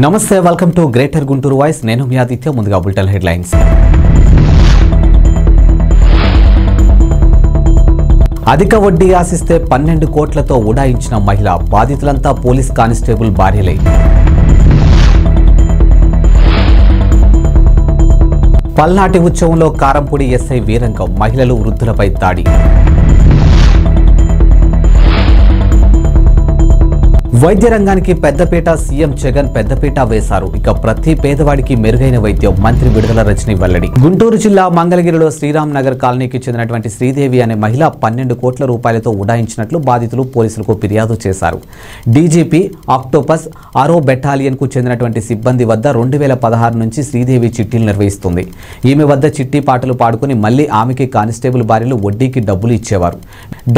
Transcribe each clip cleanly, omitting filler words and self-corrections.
నమస్తే welcome to greater Guntur voice నేను మీ ఆదిత్య ముందుగా బులెటిన్ హెడ్లైన్స్ అధిక వడ్డీ ఆశిస్తే 12 కోట్లతో ఉడాయించిన మహిళ బాధితులంతా పోలీస్ కానిస్టేబుల్ భార్యలే పల్నాటి ఉత్సవంలో కారంపూడి ఎస్ఐ వీరంగం మహిళలు వృద్ధులపై దాడి వైద్య రంగానికి పెద్దపీట సీఎం జగన్ పెద్దపీట వేశారు. ఇక ప్రతి పేదవాడికి మెరుగైన వైద్యం మంత్రి విడుదల రజని వెల్లడి. గుంటూరు జిల్లా మంగళగిరిలో శ్రీరామ్ నగర్ కాలనీకి చెందినటువంటి శ్రీదేవి అనే మహిళ 12 కోట్ల రూపాయలతో ఉడాయించినట్లు బాధితులు పోలీసులకు ఫిర్యాదు చేశారు. డీజీపీ ఆక్టోపస్ ఆరో బెటాలియన్ కు చెందినటువంటి సిబ్బంది వద్ద 2016 నుంచి శ్రీదేవి చిట్టీలు నిర్వహిస్తుంది. ఈమె వద్ద చిట్టి పాటలు పాడుకుని మళ్లీ ఆమెకి కానిస్టేబుల్ భార్యలు వడ్డీకి డబ్బులు ఇచ్చేవారు.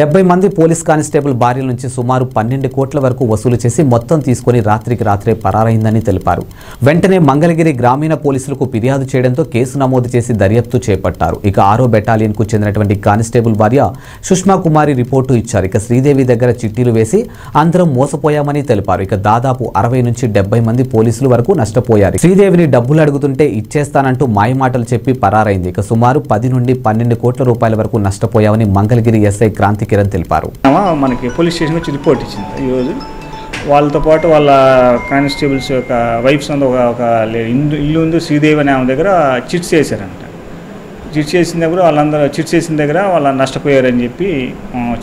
70 మంది పోలీస్ కానిస్టేబుల్ భార్యల నుంచి సుమారు 12 కోట్ల వరకు వసూలు చేసి మొత్తం తీసుకుని రాత్రికి రాత్రే పరారైందని తెలిపారు. వెంటనే మంగళగిరి గ్రామీణ పోలీసులకు ఫిర్యాదు చేయడంతో కేసు నమోదు చేసి దర్యాప్తు చేపట్టారు. ఇక ఆరో బెటాలియన్ కు చెందినటువంటి కానిస్టేబుల్ భార్య సుష్మా కుమారి రిపోర్టు ఇచ్చారు. ఇక శ్రీదేవి దగ్గర చిట్టీలు వేసి అందరం మోసపోయామని తెలిపారు. ఇక దాదాపు 60 నుంచి 70 మంది పోలీసులు వరకు నష్టపోయారు. శ్రీదేవిని డబ్బులు అడుగుతుంటే ఇచ్చేస్తానంటూ మాయమాటలు చెప్పి పరారైంది. ఇక సుమారు 10 నుండి 12 కోట్ల రూపాయల వరకు నష్టపోయామని మంగళగిరి ఎస్ఐ క్రాంతి కిరణ్ తెలిపారు. మనకి పోలీస్ స్టేషన్ వచ్చి రిపోర్ట్ ఇచ్చింది. ఈరోజు వాళ్ళతో పాటు వాళ్ళ కానిస్టేబుల్స్ యొక్క వైఫ్స్ అంతా ఒక ఇల్లు ఉంది శ్రీదేవి అనే ఆమె దగ్గర చిట్స్ చేశారంట. చిట్స్ చేసిన దగ్గర వాళ్ళందరూ చిట్స్ చేసిన దగ్గర వాళ్ళ నష్టపోయారని చెప్పి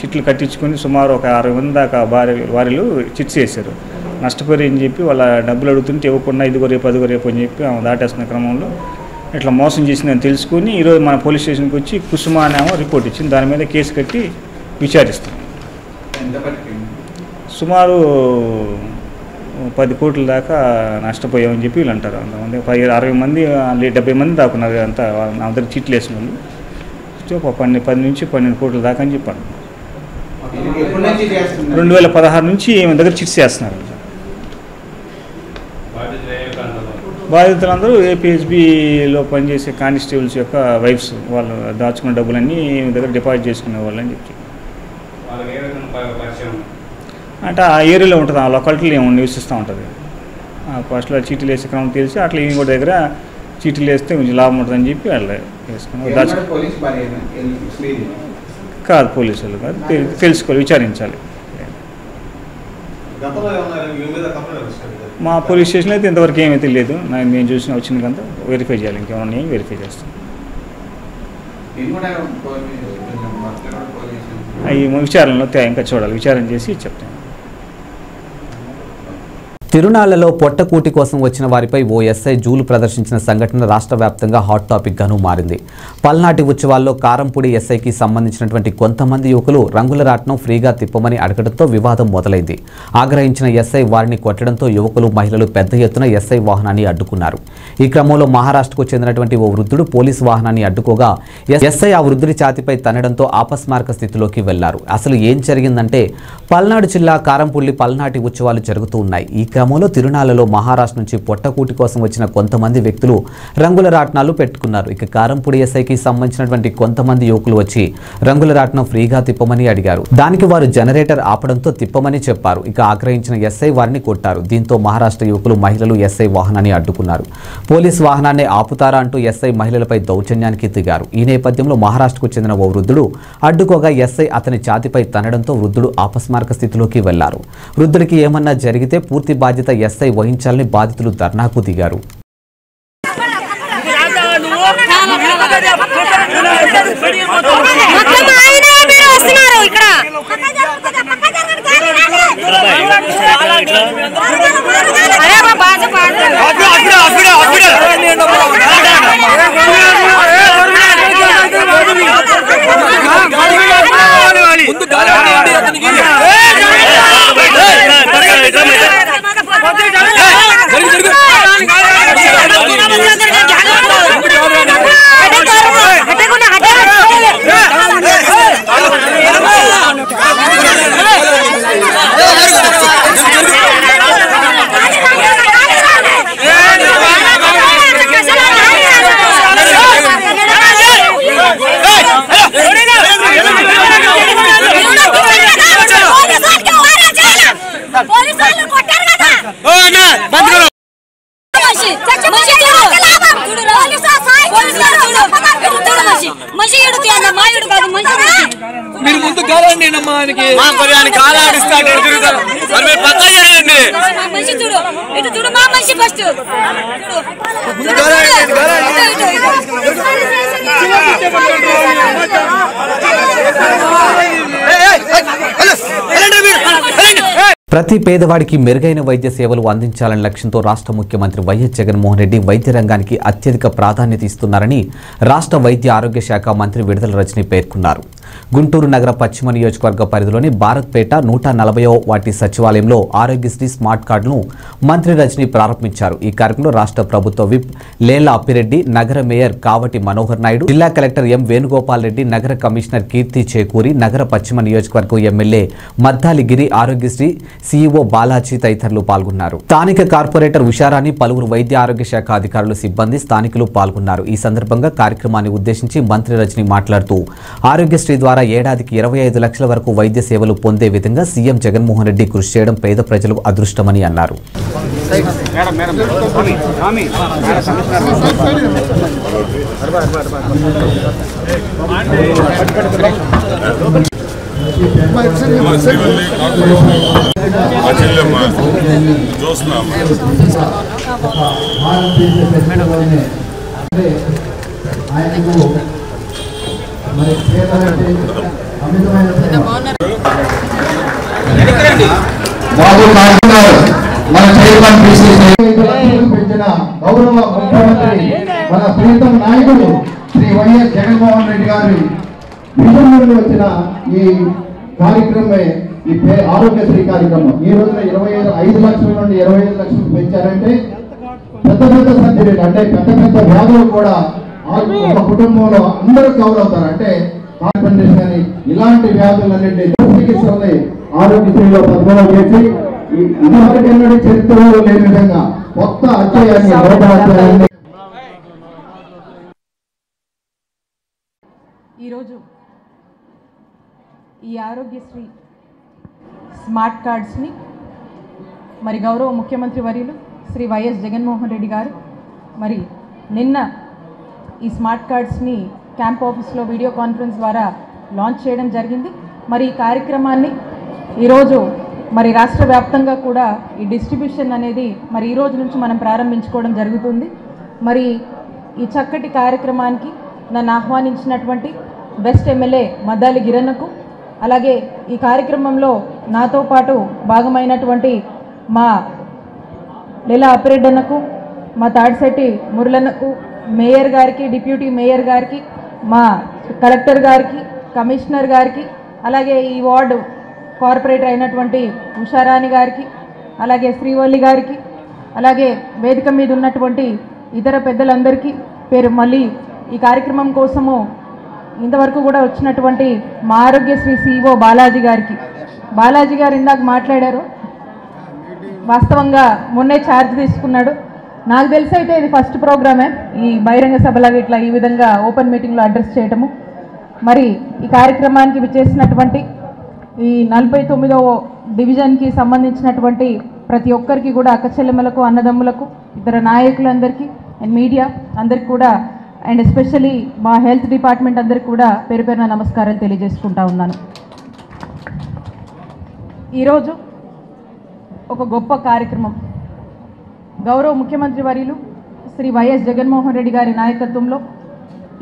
చిట్లు కట్టించుకొని సుమారు ఒక 60 మంది దాకా భార్యలు చిట్స్ చేశారు. నష్టపోయారని చెప్పి వాళ్ళ డబ్బులు అడుగుతుంటే ఇవ్వకుండా ఇదిగో రేపు అని చెప్పి ఆమె దాటేస్తున్న క్రమంలో ఇట్లా మోసం చేసిందని తెలుసుకుని ఈరోజు మన పోలీస్ స్టేషన్కి వచ్చి కుసుమ అనేమో రిపోర్ట్ ఇచ్చింది. దాని మీద కేసు కట్టి విచారిస్తాం. సుమారు 10 కోట్ల దాకా నష్టపోయామని చెప్పి వీళ్ళు అంటారు. అంతమంది 60 మంది 70 మంది దాకున్నారు. అంతా నా దగ్గర చిట్లు వేసిన వాళ్ళు 10 నుంచి 12 కోట్ల దాకా అని చెప్పాను. 2016 నుంచి ఈమె దగ్గర చిట్స్ చేస్తున్నారు. బాధితులందరూ ఏపీఎస్బీలో పనిచేసే కానిస్టేబుల్స్ యొక్క వైఫ్స్ వాళ్ళు దాచుకున్న డబ్బులన్నీ ఈమె దగ్గర డిపాజిట్ చేసుకునే వాళ్ళు అని చెప్పి అంటే ఆ ఏరియాలో ఉంటుంది. ఆ లొకాలిటీలో ఏమో నివసిస్తూ ఉంటుంది. ఫస్ట్లో చీటీలు వేసే క్రమం తెలిసి అట్లా ఈయన కూడా దగ్గర చీటీలు వేస్తే కొంచెం లాభం ఉంటుందని చెప్పి అట్లా వేసుకుని కాదు పోలీసు వాళ్ళు కాదు తెలుసుకోవాలి, విచారించాలి. మా పోలీస్ స్టేషన్లో అయితే ఇంతవరకు ఏమైతే లేదు. నేను చూసిన వచ్చింది కనుక వెరిఫై చేయాలి. ఇంకేమన్నా వెరిఫై చేస్తాం. అవి విచారణలో ఇంకా చూడాలి. విచారణ చేసి చెప్తాను. తిరునాళ్లలో పొట్టకూటి కోసం వచ్చిన వారిపై ఓ ఎస్ఐ జూలు ప్రదర్శించిన సంఘటన రాష్ట్ర వ్యాప్తంగా హాట్ టాపిక్ గాను మారింది. పల్నాటి ఉత్సవాల్లో కారంపూడి ఎస్ఐకి సంబంధించినటువంటి కొంతమంది యువకులు రంగుల రాట్నం ఫ్రీగా తిప్పమని అడగడంతో వివాదం మొదలైంది. ఆగ్రహించిన ఎస్ఐ వారిని కొట్టడంతో యువకులు మహిళలు పెద్ద ఎత్తున ఎస్ఐ వాహనాన్ని అడ్డుకున్నారు. ఈ క్రమంలో మహారాష్ట్రకు చెందినటువంటి ఓ వృద్ధుడు పోలీసు వాహనాన్ని అడ్డుకోగా ఎస్ఐ ఆ వృద్ధుడి ఛాతిపై తన్నడంతో ఆపస్మారక స్థితిలోకి వెళ్లారు. అసలు ఏం జరిగిందంటే పల్నాడు జిల్లా కారంపూడి పల్నాటి ఉత్సవాలు జరుగుతూ ఉన్నాయి. ఈ క్రమంలో తిరునాళ్లలో మహారాష్ట్ర నుంచి పొట్టకూటి కోసం వచ్చిన కొంతమంది వ్యక్తులు రంగుల రాట్నాలు పెట్టుకున్నారు. ఇక కారంపూడి ఎస్ఐకి సంబంధించినటువంటి కొంతమంది యువకులు వచ్చి రంగుల రాట్నం ఫ్రీగా తిప్పమని అడిగారు. దానికి వారు జనరేటర్ ఆపడంతో తిప్పమని చెప్పారు. ఇక ఆగ్రహించిన ఎస్ఐ వారిని కొట్టారు. దీంతో మహారాష్ట్ర యువకులు మహిళలు ఎస్ఐ వాహనాన్ని అడ్డుకున్నారు. పోలీస్ వాహనాన్ని ఆపుతారా అంటూ ఎస్ఐ మహిళలపై దౌర్జన్యానికి దిగారు. ఈ నేపథ్యంలో మహారాష్ట్రకు చెందిన ఓ వృద్ధుడు అడ్డుకోగా ఎస్ఐ అతని ఛాతిపై తనడంతో వృద్ధుడు ఆపస్మారక స్థితిలోకి వెళ్లారు. వృద్ధుడికి ఏమన్నా జరిగితే పూర్తి బాధ్యత ఎస్ఐ వహించాలని బాధితులు ధర్నాకు దిగారు. మీరు ముందు కాలండి అమ్మానికి కాలాడిస్తాడు పక్క చేయండి ప్రతి పేదవాడికి మెరుగైన వైద్య సేవలు అందించాలనే లక్ష్యంతో రాష్ట్ర ముఖ్యమంత్రి వైఎస్ జగన్మోహన్ రెడ్డి వైద్య రంగానికి అత్యధిక ప్రాధాన్యత ఇస్తున్నారని రాష్ట్ర వైద్య ఆరోగ్య శాఖ మంత్రి విడుదల రజని పేర్కొన్నారు. గుంటూరు నగర పశ్చిమ నియోజకవర్గ పరిధిలోని భారత్పేట 140వ వార్డు సచివాలయంలో ఆరోగ్యశ్రీ స్మార్ట్ కార్డును మంత్రి రజని ప్రారంభించారు. ఈ కార్యక్రమంలో రాష్ట్ర ప్రభుత్వ విప్ లేలా అప్పిరెడ్డి, నగర మేయర్ కావటి మనోహర్ నాయుడు, జిల్లా కలెక్టర్ ఎం వేణుగోపాల్ రెడ్డి, నగర కమిషనర్ కీర్తి చేకూరి, నగర పశ్చిమ నియోజకవర్గం ఎమ్మెల్యే మద్దాలిగిరి, ఆరోగ్యశ్రీ సీఈఓ బాలాజీ తదితరులు పాల్గొన్నారు. స్థానిక కార్పొరేటర్ ఉషారాణి, పలువురు వైద్య ఆరోగ్య శాఖ అధికారులు, సిబ్బంది, స్థానికులు పాల్గొన్నారు. ఈ సందర్భంగా కార్యక్రమాన్ని ఉద్దేశించి మంత్రి రజని మాట్లాడుతూ ఆరోగ్యశ్రీ ద్వారా ఏడాదికి 25 లక్షల వరకు వైద్య సేవలు పొందే విధంగా సీఎం జగన్మోహన్ రెడ్డి కృషి చేయడం పేద ప్రజలకు అదృష్టమని అన్నారు. మన చైర్మన్ పెంచిన గౌరవ ముఖ్యమంత్రి మన ప్రీతం నాయకుడు శ్రీ వైఎస్ జగన్మోహన్ రెడ్డి గారి విజన్ నుండి వచ్చిన ఈ కార్యక్రమమే ఈ ఆరోగ్యశ్రీ కార్యక్రమం. ఈ రోజున 5 లక్షల నుండి 25 లక్షలకు పెంచారంటే పెద్ద పెద్ద సర్జరీలు అంటే పెద్ద పెద్ద వ్యాధులు కూడా ఒక కుటుంబంలో అందరూ కవర్ అవుతారు. అంటే కానీ ఇలాంటి వ్యాధులన్నింటి చికిత్సల్ని ఆరోగ్యశ్రీలో పద్మలో చేసి ఇదివరకెన్నడూ చరిత్రలో లేని విధంగా కొత్త అధ్యాయాన్ని ఈరోజు ఈ ఆరోగ్యశ్రీ స్మార్ట్ కార్డ్స్ని మరి గౌరవ ముఖ్యమంత్రి వర్యులు శ్రీ వైఎస్ జగన్మోహన్ రెడ్డి గారు మరి నిన్న ఈ స్మార్ట్ కార్డ్స్ని క్యాంప్ ఆఫీస్లో వీడియో కాన్ఫరెన్స్ ద్వారా లాంచ్ చేయడం జరిగింది. మరి ఈ కార్యక్రమాన్ని ఈరోజు మరి రాష్ట్ర వ్యాప్తంగా కూడా ఈ డిస్ట్రిబ్యూషన్ అనేది మరి ఈ రోజు నుంచి మనం ప్రారంభించుకోవడం జరుగుతుంది. మరి ఈ చక్కటి కార్యక్రమానికి నన్ను ఆహ్వానించినటువంటి బెస్ట్ ఎమ్మెల్యే మద్దాలి గిరన్నకు, అలాగే ఈ కార్యక్రమంలో నాతో పాటు భాగమైనటువంటి మా లేలా అప్పిరెడ్డన్నకు, మా తాడిశెట్టి మురళన్నకు, మేయర్ గారికి, డిప్యూటీ మేయర్ గారికి, మా కలెక్టర్ గారికి, కమిషనర్ గారికి, అలాగే ఈ వార్డు కార్పొరేటర్ అయినటువంటి ఉషారాణి గారికి, అలాగే శ్రీవల్లి గారికి, అలాగే వేదిక మీద ఉన్నటువంటి ఇతర పెద్దలందరికీ పేరు మళ్ళీ ఈ కార్యక్రమం కోసము ఇంతవరకు కూడా వచ్చినటువంటి మా ఆరోగ్యశ్రీ సీఈఓ బాలాజీ గారికి. బాలాజీ గారు ఇందాక మాట్లాడారు, వాస్తవంగా మొన్నే ఛార్జ్ తీసుకున్నాడు. నాకు తెలిసి అయితే ఇది ఫస్ట్ ప్రోగ్రామే ఈ బహిరంగ సభలాగా ఇట్లా ఈ విధంగా ఓపెన్ మీటింగ్లో అడ్రస్ చేయటము. మరి ఈ కార్యక్రమానికి విచ్చేసినటువంటి ఈ 49వ డివిజన్కి సంబంధించినటువంటి ప్రతి ఒక్కరికి కూడా అక్కచెల్లెమ్మలకు, అన్నదమ్ములకు, ఇతర నాయకులందరికీ అండ్ మీడియా అందరికి కూడా అండ్ ఎస్పెషల్లీ మా హెల్త్ డిపార్ట్మెంట్ అందరికి కూడా పేరు పేరున నమస్కారాలు తెలియజేసుకుంటా ఉన్నాను. ఈరోజు ఒక గొప్ప కార్యక్రమం గౌరవ ముఖ్యమంత్రి వర్యులు శ్రీ వైఎస్ జగన్మోహన్ రెడ్డి గారి నాయకత్వంలో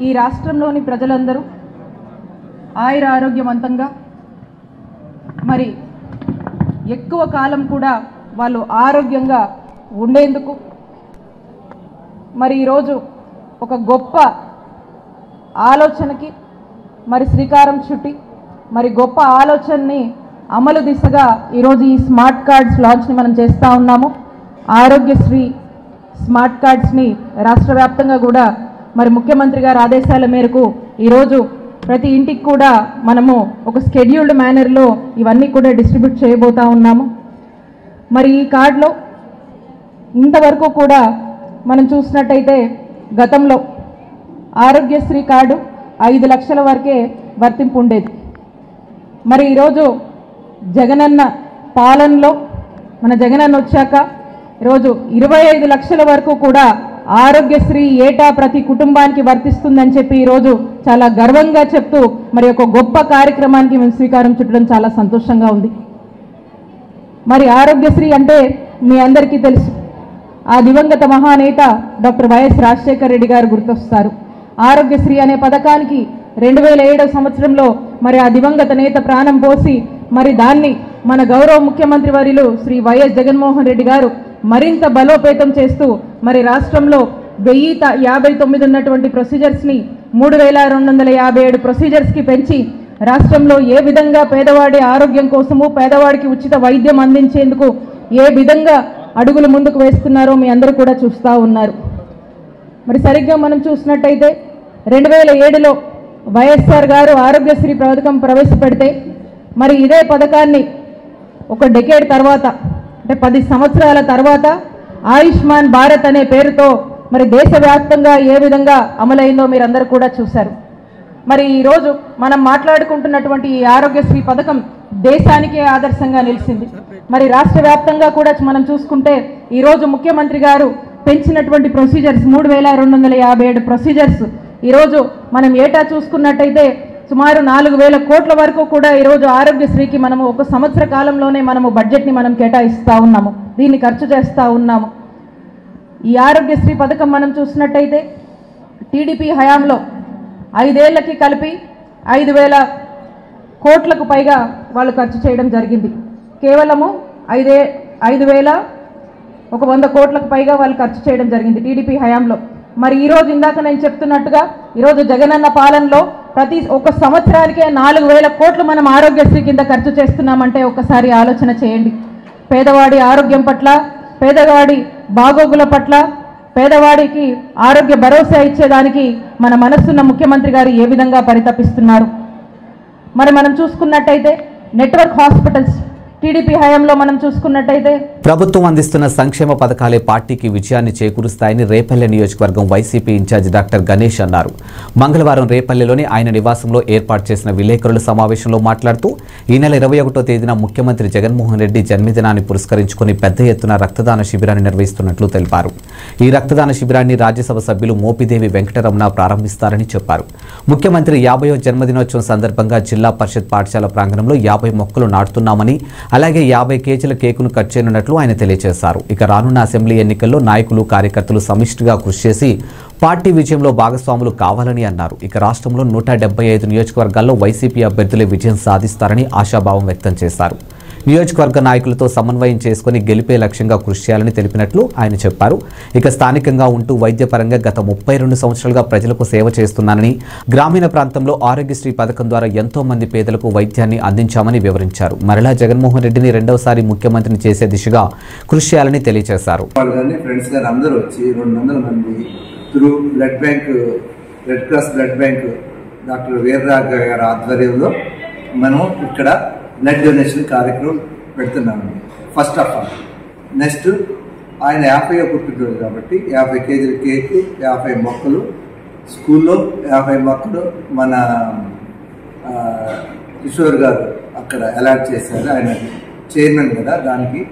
ఈ రాష్ట్రంలోని ప్రజలందరూ ఆయుర ఆరోగ్యవంతంగా మరి ఎక్కువ కాలం కూడా వాళ్ళు ఆరోగ్యంగా ఉండేందుకు మరి ఈరోజు ఒక గొప్ప ఆలోచనకి మరి శ్రీకారం చుట్టి మరి గొప్ప ఆలోచనని అమలు దిశగా ఈరోజు ఈ స్మార్ట్ కార్డ్స్ లాంచ్ని మనం చేస్తూ ఉన్నాము. ఆరోగ్యశ్రీ స్మార్ట్ కార్డ్స్ని రాష్ట్ర వ్యాప్తంగా కూడా మరి ముఖ్యమంత్రి గారి ఆదేశాల మేరకు ఈరోజు ప్రతి ఇంటికి కూడా మనము ఒక స్కెడ్యూల్డ్ మేనర్లో ఇవన్నీ కూడా డిస్ట్రిబ్యూట్ చేయబోతూ ఉన్నాము. మరి ఈ కార్డులో ఇంతవరకు కూడా మనం చూసినట్టయితే గతంలో ఆరోగ్యశ్రీ కార్డు 5 లక్షల వరకే వర్తింపు ఉండేది. మరి ఈరోజు జగనన్న పాలనలో మన జగనన్న వచ్చాక ఈరోజు 25 లక్షల వరకు కూడా ఆరోగ్యశ్రీ ఏటా ప్రతి కుటుంబానికి వర్తిస్తుందని చెప్పి ఈరోజు చాలా గర్వంగా చెప్తూ మరి ఒక గొప్ప కార్యక్రమానికి మేము శ్రీకారం చుట్టడం చాలా సంతోషంగా ఉంది. మరి ఆరోగ్యశ్రీ అంటే మీ అందరికీ తెలుసు, ఆ దివంగత మహానేత డాక్టర్ వైఎస్ రాజశేఖర రెడ్డి గారు గుర్తొస్తారు. ఆరోగ్యశ్రీ అనే పథకానికి 2007 సంవత్సరంలో మరి ఆ దివంగత నేత ప్రాణం పోసి మరి దాన్ని మన గౌరవ ముఖ్యమంత్రి వర్యులు శ్రీ వైఎస్ జగన్మోహన్ రెడ్డి గారు మరింత బలోపేతం చేస్తూ మరి రాష్ట్రంలో 1059 ఉన్నటువంటి ప్రొసీజర్స్ని 3257 ప్రొసీజర్స్కి పెంచి రాష్ట్రంలో ఏ విధంగా పేదవాడి ఆరోగ్యం కోసము పేదవాడికి ఉచిత వైద్యం అందించేందుకు ఏ విధంగా అడుగులు ముందుకు వేస్తున్నారో మీ అందరూ కూడా చూస్తూ ఉన్నారు. మరి సరిగ్గా మనం చూసినట్టయితే 2007లో వైఎస్ఆర్ గారు ఆరోగ్యశ్రీ పథకం ప్రవేశపెడితే మరి ఇదే పథకాన్ని ఒక డెకేడ్ తర్వాత అంటే 10 సంవత్సరాల తర్వాత ఆయుష్మాన్ భారత్ అనే పేరుతో మరి దేశవ్యాప్తంగా ఏ విధంగా అమలైందో మీరందరూ కూడా చూశారు. మరి ఈరోజు మనం మాట్లాడుకుంటున్నటువంటి ఈ ఆరోగ్యశ్రీ పథకం దేశానికే ఆదర్శంగా నిలిచింది. మరి రాష్ట్ర వ్యాప్తంగా కూడా మనం చూసుకుంటే ఈరోజు ముఖ్యమంత్రి గారు పెంచినటువంటి ప్రొసీజర్స్ 3257 ప్రొసీజర్స్ ఈరోజు మనం ఏటా చూసుకున్నట్టయితే సుమారు 4000 కోట్ల వరకు కూడా ఈరోజు ఆరోగ్యశ్రీకి మనము ఒక సంవత్సర కాలంలోనే మనము బడ్జెట్ని మనం కేటాయిస్తూ ఉన్నాము, దీన్ని ఖర్చు చేస్తూ ఉన్నాము. ఈ ఆరోగ్యశ్రీ పథకం మనం చూసినట్టయితే టీడీపీ హయాంలో 5 ఏళ్లకి కలిపి 5000 కోట్లకు పైగా వాళ్ళు ఖర్చు చేయడం జరిగింది. కేవలము 100 కోట్లకు పైగా వాళ్ళు ఖర్చు చేయడం జరిగింది టీడీపీ హయాంలో. మరి ఈరోజు ఇందాక నేను చెప్తున్నట్టుగా ఈరోజు జగనన్న పాలనలో ప్రతి ఒక సంవత్సరానికే 4000 కోట్లు మనం ఆరోగ్యశ్రీ కింద ఖర్చు చేస్తున్నామంటే ఒకసారి ఆలోచన చేయండి. పేదవాడి ఆరోగ్యం పట్ల, పేదవాడి బాగోగుల పట్ల, పేదవాడికి ఆరోగ్య భరోసా ఇచ్చేదానికి మన మనస్సున్న ముఖ్యమంత్రి గారు ఏ విధంగా పరితపిస్తున్నారు. మరి మనం చూసుకున్నట్టయితే నెట్వర్క్ హాస్పిటల్స్ టీడీపీ హయాంలో మనం చూసుకున్నట్టయితే ప్రభుత్వం అందిస్తున్న సంక్షేమ పథకాలే పార్టీకి విజయాన్ని చేకూరుస్తాయని రేపల్లె నియోజకవర్గం వైసీపీ ఇన్ఛార్జ్ డాక్టర్ గణేష్ అన్నారు. మంగళవారం రేపల్లెలోని ఆయన నివాసంలో ఏర్పాటు చేసిన విలేకరుల సమావేశంలో మాట్లాడుతూ ఈ నెల 21వ తేదీన ముఖ్యమంత్రి జగన్మోహన్ రెడ్డి జన్మదినాన్ని పురస్కరించుకుని పెద్ద ఎత్తున రక్తదాన శిబిరాన్ని నిర్వహిస్తున్నట్లు తెలిపారు. ఈ రక్తదాన శిబిరాన్ని రాజ్యసభ సభ్యులు మోపిదేవి వెంకటరమణ ప్రారంభిస్తారని చెప్పారు. ముఖ్యమంత్రి 50వ జన్మదినోత్సవం సందర్భంగా జిల్లా పరిషత్ పాఠశాల ప్రాంగణంలో 50 మొక్కలు నాటుతున్నామని, అలాగే 50 కేజీల కేకును కట్ చేయనున్నట్లు ఆయన తెలియజేశారు. ఇక రానున్న అసెంబ్లీ ఎన్నికల్లో నాయకులు, కార్యకర్తలు సమిష్టిగా కృషి చేసి పార్టీ విజయంలో భాగస్వాములు కావాలని అన్నారు. ఇక రాష్ట్రంలో 175 నియోజకవర్గాల్లో వైసీపీ అభ్యర్థులే విజయం సాధిస్తారని ఆశాభావం వ్యక్తం చేశారు. నియోజకవర్గ నాయకులతో సమన్వయం చేసుకుని గెలిపే లక్ష్యంగా కృషి చేయాలని తెలిపినట్లు ఆయన చెప్పారు. ఇక స్థానికంగా ఉంటూ వైద్యపరంగా గత 32 సంవత్సరాలుగా ప్రజలకు సేవ చేస్తున్నానని, గ్రామీణ ప్రాంతంలో ఆరోగ్యశ్రీ పథకం ద్వారా ఎంతో మంది పేదలకు వైద్యాన్ని అందించామని వివరించారు. మరలా జగన్మోహన్ రెడ్డిని రెండవసారి ముఖ్యమంత్రిని చేసే దిశగా కృషి చేయాలని తెలియజేశారు. Red cross blood bank doctor Veerragha గారి ఆధ్వర్యంలో మనం ఇక్కడ బ్లడ్ డొనేషన్ కార్యక్రమం పెడుతున్నామండి. ఫస్ట్ ఆఫ్ ఆల్ నెక్స్ట్ ఆయన 50వ పుట్టినరోజు కాబట్టి 50 కేజీల కేకు, 50 మొక్కలు, స్కూల్లో 50 మొక్కలు మన కిషోర్ గారు అక్కడ అలాట్ చేశారు. ఆయన చైర్మన్ కదా, దానికి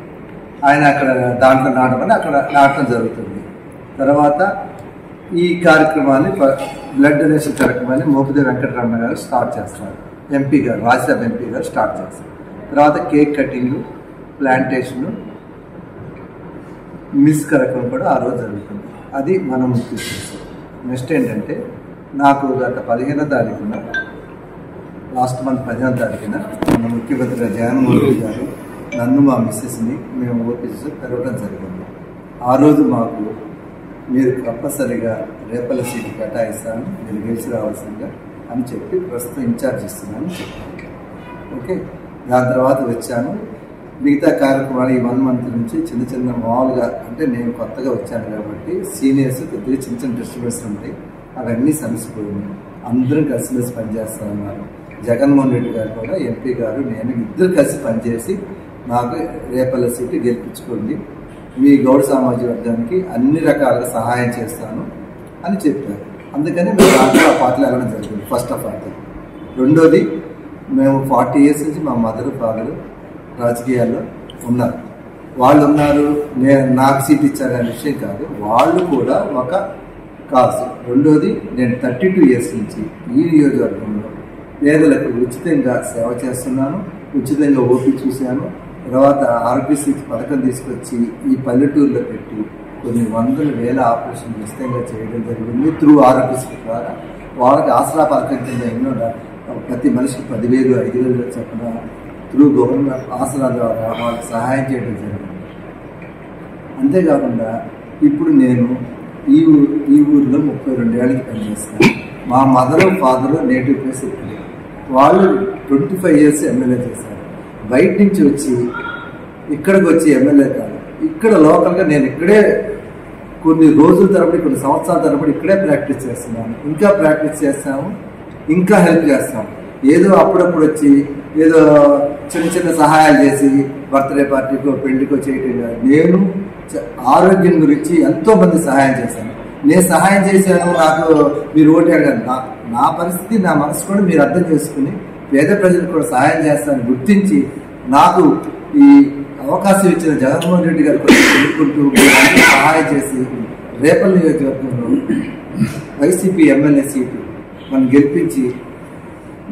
ఆయన అక్కడ దాంట్లో నాటమని అక్కడ నాటడం జరుగుతుంది. తర్వాత ఈ కార్యక్రమాన్ని బ్లడ్ డొనేషన్ కార్యక్రమాన్ని మోపిదేవి వెంకటరమణ గారు స్టార్ట్ చేస్తారు. ఎంపీ గారు, రాజ్యసభ ఎంపీ గారు స్టార్ట్ చేస్తారు. తర్వాత కేక్ కటింగ్, ప్లాంటేషన్, మిస్ కార్యక్రమం కూడా ఆ రోజు జరుగుతుంది. అది మనం తీసుకొస్తాం. నెక్స్ట్ ఏంటంటే నాకు గత 15వ తారీఖున, లాస్ట్ మంత్ 15వ తారీఖున మన ముఖ్యమంత్రి జగన్మోహన్ రెడ్డి గారు నన్ను, మా మిస్సెస్ని మేము ఓపీస్ పెరగడం జరిగింది. ఆ రోజు మాకు మీరు కంపల్సరీగా రేపల్ల సీటు కేటాయిస్తాను, మీరు గెలిచి రావాల్సిందిగా అని చెప్పి ప్రస్తుతం ఇన్ఛార్జ్ ఇస్తున్నాను చెప్పాను. ఓకే, దాని తర్వాత వచ్చాను. మిగతా కార్యక్రమాలు ఈ 1 మంత్ నుంచి చిన్న చిన్న మామూలుగా, అంటే నేను కొత్తగా వచ్చాను కాబట్టి సీనియర్స్ కొద్దిగా చిన్న చిన్న డిస్టర్బెన్స్ ఉంటాయి, అవన్నీ సమసిపోయినాయి. అందరూ కలిసిమెలిసి పనిచేస్తూ ఉన్నారు. జగన్మోహన్ రెడ్డి గారు కూడా, ఎంపీ గారు, నేను ఇద్దరు కలిసి పనిచేసి నాకు రేపల్ల సీటు గెలిపించుకోండి, మీ గౌడ సామాజిక వర్గానికి అన్ని రకాలుగా సహాయం చేస్తాను అని చెప్పారు. అందుకని మేము దాంట్లో ఆ పార్టీలో వెళ్ళడం జరిగింది. First of all. రెండోది, మేము 40 years నుంచి మా మదర్, ఫాదర్ రాజకీయాల్లో ఉన్నారు. వాళ్ళు ఉన్నారు, నాకు సీట్ ఇచ్చారనే విషయం కాదు. వాళ్ళు కూడా ఒక కాజ్. రెండోది, నేను 32 ఇయర్స్ నుంచి ఈ నియోజకవర్గంలో పేదలకు ఉచితంగా సేవ చేస్తున్నాను, ఉచితంగా ఓపీ చూశాను. తర్వాత ఆరోగ్యశ్రీ పథకం తీసుకొచ్చి ఈ పల్లెటూరులో పెట్టి కొన్ని వందల వేల ఆపరేషన్లు ఉచితంగా చేయడం జరిగింది త్రూ ఆరోగ్యశ్రీ ద్వారా. వాళ్ళకి ఆసరా పథకం కింద ఎన్నో ప్రతి మనిషికి 10,000, 5,000 చొప్పున త్రూ గవర్నమెంట్ ఆసరా ద్వారా వాళ్ళకి సహాయం చేయడం జరిగింది. అంతేకాకుండా ఇప్పుడు నేను ఈ ఊరిలో 32 ఏళ్ళకి పనిచేస్తాను. మా మదరు ఫాదరు నేటివ్ ప్లేస్ ఇక్కడ. వాళ్ళు 25 ఇయర్స్ ఎమ్మెల్యే చేశారు. బయట నుంచి వచ్చి ఇక్కడికి వచ్చి ఎమ్మెల్యే కాదు, ఇక్కడ లోకల్గా నేను ఇక్కడే కొన్ని రోజుల తరబడి, కొన్ని సంవత్సరాల తరబడి ఇక్కడే ప్రాక్టీస్ చేస్తున్నాను. ఇంకా ప్రాక్టీస్ చేస్తాము, ఇంకా హెల్ప్ చేస్తాము. ఏదో అప్పుడప్పుడు వచ్చి ఏదో చిన్న చిన్న సహాయాలు చేసి బర్త్డే పార్టీకో పెళ్లికో చేయటం కాదు. నేను ఆరోగ్యం గురించి ఎంతో మంది సహాయం చేశాను. నేను సహాయం చేశాను, నాకు మీరు ఓటు అడగారు. నా పరిస్థితి, నా మనసు కూడా మీరు అర్థం చేసుకుని పేద ప్రజలకు కూడా సహాయం చేస్తానని గుర్తించి నాకు ఈ అవకాశం ఇచ్చిన జగన్మోహన్ రెడ్డి గారు కూడా తెలుపుకుంటూ సహాయం చేసి రేపల్ నియోజకవర్గంలో వైసీపీ ఎమ్మెల్యే సీటు మనం గెలిపించి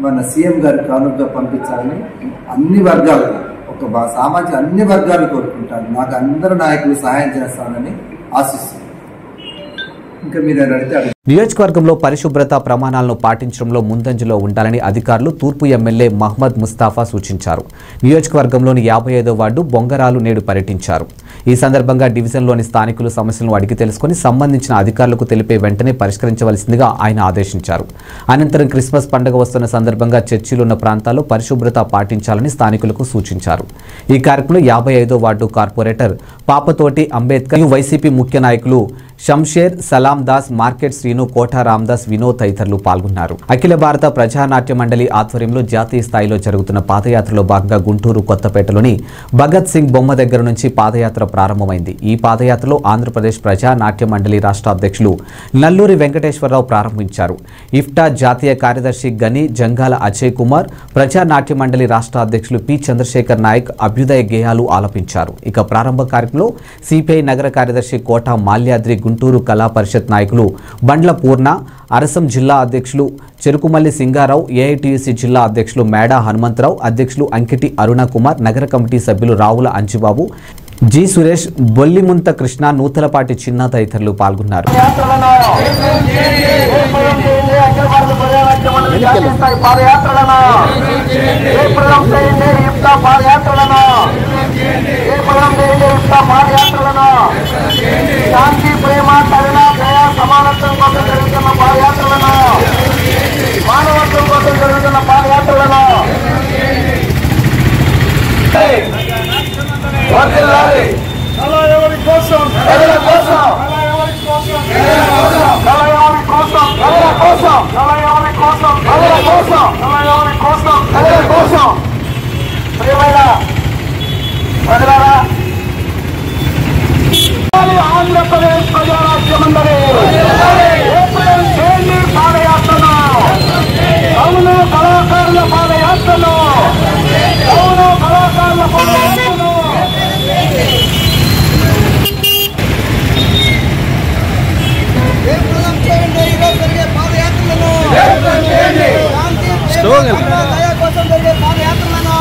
మన సీఎం గారి కానుకగా పంపించాలని అన్ని వర్గాలు, ఒక సామాజిక అన్ని వర్గాలు కోరుకుంటాను. నాకు అందరు నాయకులు సహాయం చేస్తానని ఆశిస్తున్నాను. ఇంకా మీరు అడిగితే నియోజకవర్గంలో పరిశుభ్రత ప్రమాణాలను పాటించడంలో ముందంజలో ఉండాలని అధికారులు తూర్పు ఎమ్మెల్యే మహ్మద్ ముస్తాఫా సూచించారు. నియోజకవర్గంలోని 55వ వార్డు బొంగరాలు నేడు పర్యటించారు. ఈ సందర్భంగా డివిజన్లోని స్థానికులు సమస్యలను అడిగి తెలుసుకుని సంబంధించిన అధికారులకు తెలిపే వెంటనే పరిష్కరించవలసిందిగా ఆయన ఆదేశించారు. అనంతరం క్రిస్మస్ పండుగ వస్తున్న సందర్భంగా చర్చిలున్న ప్రాంతాల్లో పరిశుభ్రత పాటించాలని స్థానికులకు సూచించారు. ఈ కార్యక్రమంలో 55వ వార్డు కార్పొరేటర్ పాపతోటి అంబేద్కర్, వైసీపీ ముఖ్య నాయకులు షంషేర్, సలాం దాస్, మార్కెట్ శ్రీను, కోటా రామదాస్, వినోద్ తదితరులు పాల్గొన్నారు. అఖిల భారత ప్రజానాట్య మండలి ఆధ్వర్యంలో జాతీయ స్థాయిలో జరుగుతున్న పాదయాత్రలో భాగంగా గుంటూరు కొత్తపేటలోని భగత్ సింగ్ బొమ్మ దగ్గర నుంచి పాదయాత్ర ప్రారంభమైంది. ఈ పాదయాత్రలో ఆంధ్రప్రదేశ్ ప్రజానాట్య మండలి రాష్ట్ర అధ్యక్షులు నల్లూరి వెంకటేశ్వరరావు ప్రారంభించారు. ఇఫ్టా జాతీయ కార్యదర్శి గని జంగాల అజయ్ కుమార్, ప్రజానాట్య మండలి రాష్ట్ర అధ్యక్షులు పి చంద్రశేఖర్ నాయక్ అభ్యుదయ గేయాలు ఆలపించారు. ఇక ప్రారంభ కార్యక్రమంలో సిపిఐ నగర కార్యదర్శి కోటా మాల్యాద్రి, గుంటూరు కళా పరిషత్ నాయకులు బండ్ల పూర్ణ, అరసం జిల్లా అధ్యక్షులు చెరుకుమల్లి సింగారావు, ఏఐటియుసి జిల్లా అధ్యక్షులు మేడా హనుమంతరావు, అధ్యక్షులు అంకిటి అరుణ కుమార్, నగర కమిటీ సభ్యులు రావుల అంజిబాబు, జి సురేష్, బొల్లిముంత కృష్ణ, నూతలపాటి చిన్న తదితరులు పాల్గొన్నారు. శాంతి, ప్రేమ, కరుణ, దయ, సమానత్వం కోసం జరుగుతున్న పాదయాత్రలను, మానవత్వం కోసం జరుగుతున్న పాదయాత్రలను ఎవరి కోసం, ప్రజల కోసం, ఎవరి కోసం, ఎవరి కోసం, ప్రజల కోసం, ఎవరి కోసం, ప్రజల కోసం, ఎవరి కోసం, ప్రజల కోసం. ప్రియమైన ప్రజలారా, ఆంధ్రప్రదేశ్ ప్రజారాజ్య మండలి ఏప్రిల్ చేయండి పాదయాత్రను, అవును కళాకారుల పాదయాత్రను, అవును కళాకారుల పాదయాత్రను. దయ కోసం జరిగే పాదయాత్రలను,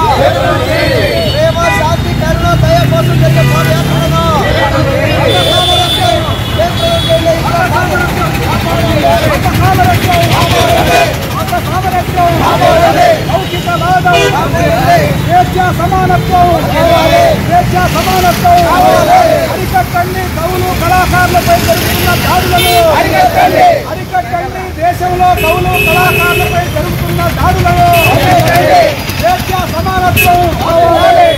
ప్రేమ, శాంతి, కరుణ, దయ కోసం జరిగే పాదయాత్రలను, సమానత్వం, సమానత్వం అరికట్టండి. కవులు కళాకారులపై జరుగుతున్న దాడులను అరికట్టండి. దేశంలో కవులు కళాకారులపై జరుగుతున్న దాడులను స్వేచ్ఛా సమానత్వం కావాలి,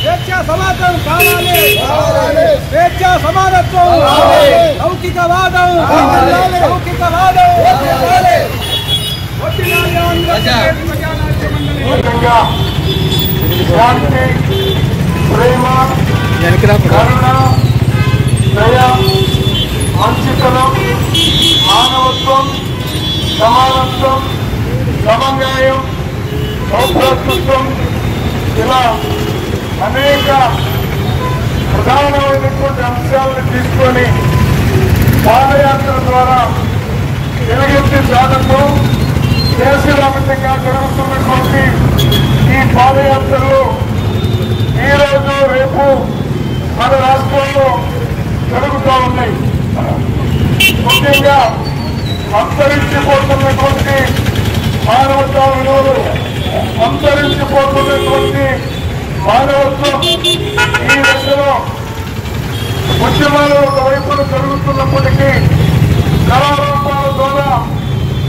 స్వేచ్ఛా సమానత్వం కావాలి, స్వేచ్ఛా సమానత్వం, లౌకికవాదం, లౌకికవాదం. శాంతి, ప్రేమ, కరుణ, దయ, మంచితనం, మానవత్వం, సమానత్వం, సమన్యాయం, సౌభ్రాతృత్వం, ఇలా అనేక ప్రధానమైనటువంటి అంశాలను తీసుకొని పాదయాత్ర ద్వారా తెలుగెత్తి సాధనలో దేశవ్యాప్తంగా జరుగుతున్నటువంటి ఈ పాదయాత్రలో ఈరోజు రేపు మన రాష్ట్రంలో జరుగుతూ ఉన్నాయి. ముఖ్యంగా అంతరించిపోతున్నటువంటి మానవతా విలువలు, అంతరించిపోతున్నటువంటి మానవత్వం ఈ దశలో ఉద్యమాలు ఒకవైపున జరుగుతున్నప్పటికీ కళారూపాల ద్వారా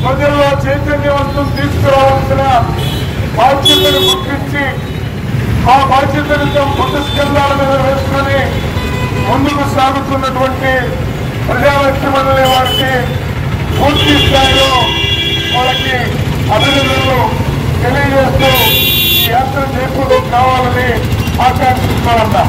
ప్రజల్లో చైతన్యవంతం తీసుకురావాల్సిన బాధ్యతను గుర్తించి ఆ బాధ్యతను పుస్తస్కంధాల మీద వేసుకొని ముందుకు సాగుతున్నటువంటి ప్రజావక్ష మండలి వారికి పూర్తి స్థాయిలో వాళ్ళకి అభినందనలు తెలియజేస్తూ ఈ యాత్ర చేకూరు కావాలని ఆకాంక్షిస్తున్నారన్నా.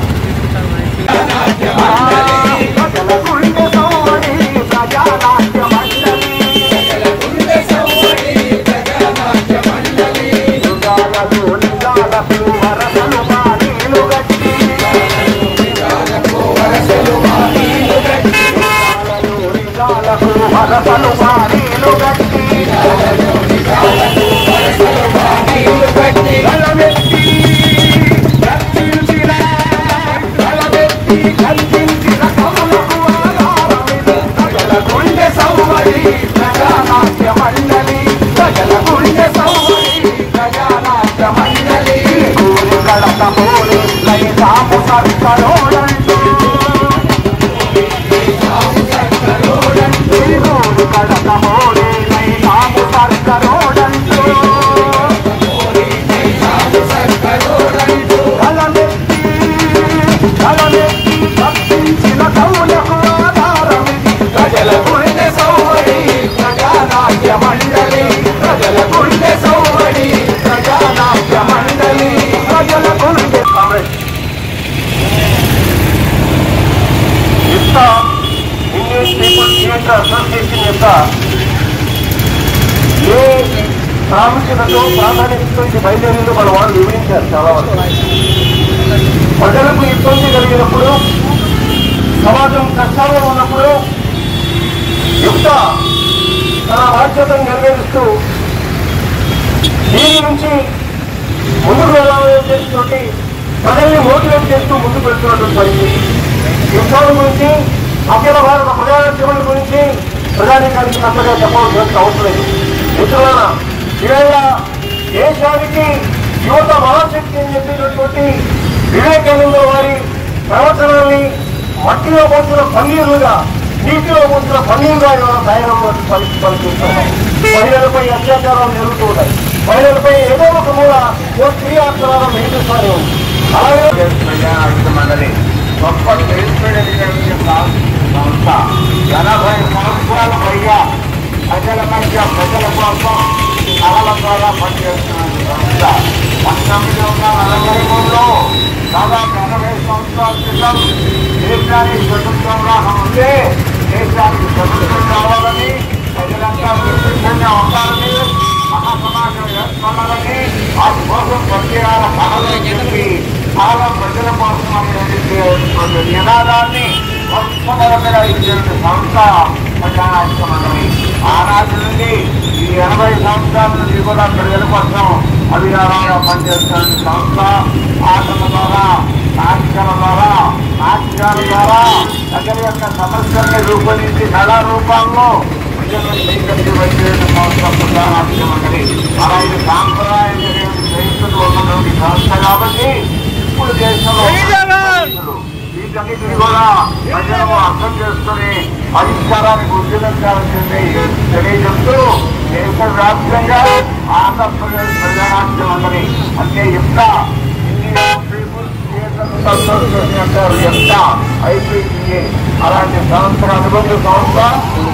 అసోసియేషన్ యొక్క ఏ ప్రాముఖ్యతతో ప్రాధాన్యతతో ఇది బయలుదేరిందో మన వాళ్ళు వివరించారు. చాలా వరకు ప్రజలకు ఇబ్బంది కలిగినప్పుడు, సమాజం కష్టాల్లో ఉన్నప్పుడు యుక్త తన బాధ్యతను నెరవేరుస్తూ దీని నుంచి ముందుకు వెళ్ళాలని ఉద్దేశంతో ప్రజల్ని మోటివేట్ చేస్తూ ముందుకు వెళ్తున్నటువంటి పరిస్థితి. యుద్ధాల గురించి, అఖిల భారత ప్రజాస్వామ్యం గురించి ప్రజానీకానికి అంతగా చెప్పవలసిన అవసరం లేదు. మిత్రులారా, ఇవాళ దేశానికి యువత మహాశక్తి అని చెప్పినటువంటి వివేకానంద వారి ప్రవచనాన్ని మట్టిలో పోసిన పన్నీరుగా, నీటిలో పోసిన పన్నీరుగా ఇవాళ దయనటువంటి పరిస్థితి పనిచేస్తున్నాం. మహిళలపై అత్యాచారాలు జరుగుతూ ఉన్నాయి. మహిళలపై ఏదో ఒక మూల ఓ స్త్రీ ఆత్మరాధం వెంకటేశ్వరి ఉంది. అలాగే మండలి గొప్ప సంస్థ 80 సంవత్సరాల పైగా ప్రజల మధ్య ప్రజల కోసం కళల ద్వారా పనిచేస్తున్న సంస్థ 1943లో దాదాపు 80 సంవత్సరాల క్రితం దేశానికి స్వతంత్రంగా ఉంటే దేశానికి స్వతంత్రం కావాలని, ప్రజలంతా విశిష్టంగా ఉండాలని, మహాసమాజం ఏర్పడాలని, ఆ కోసం ప్రత్యేక కళలు చెప్పి చాలా ప్రజల కోసం అనేటువంటి నినాదాన్ని మొట్టమొదటిగా ఇచ్చిన సంస్థ ప్రజానాట్య మండలి. ఆనాటి నుండి ఈ 80 సంవత్సరాల నుండి కూడా ప్రజల కోసం అభియానంగా పనిచేస్తున్న సంస్థ. ఆటల ద్వారా, నాటకాల ద్వారా ప్రజల యొక్క సమస్యల్ని రూపొందించి కళారూపాల్లో ప్రజలను స్వీకరించబడిన సంస్థ ప్రజానాట్య మండలి. అలా ఇది సాంప్రదాయంగా చేస్తున్న ఉన్నటువంటి సంస్థ కాబట్టి ఇప్పుడు దేశంలో వీటన్నిటిని కూడా ప్రజలు అర్థం చేసుకుని పరిష్కారానికి ఉద్యమించాల్సింది తెలియజేస్తూ దేశవ్యాప్తంగా ఆంధ్రప్రదేశ్ ప్రజానాట్య మండలి అంటే ఇండియన్ పీపుల్స్ థియేటర్ అసోసియేషన్ అంటారు, IPTA. అలాంటి సంస్థ అనుబంధ సంస్థ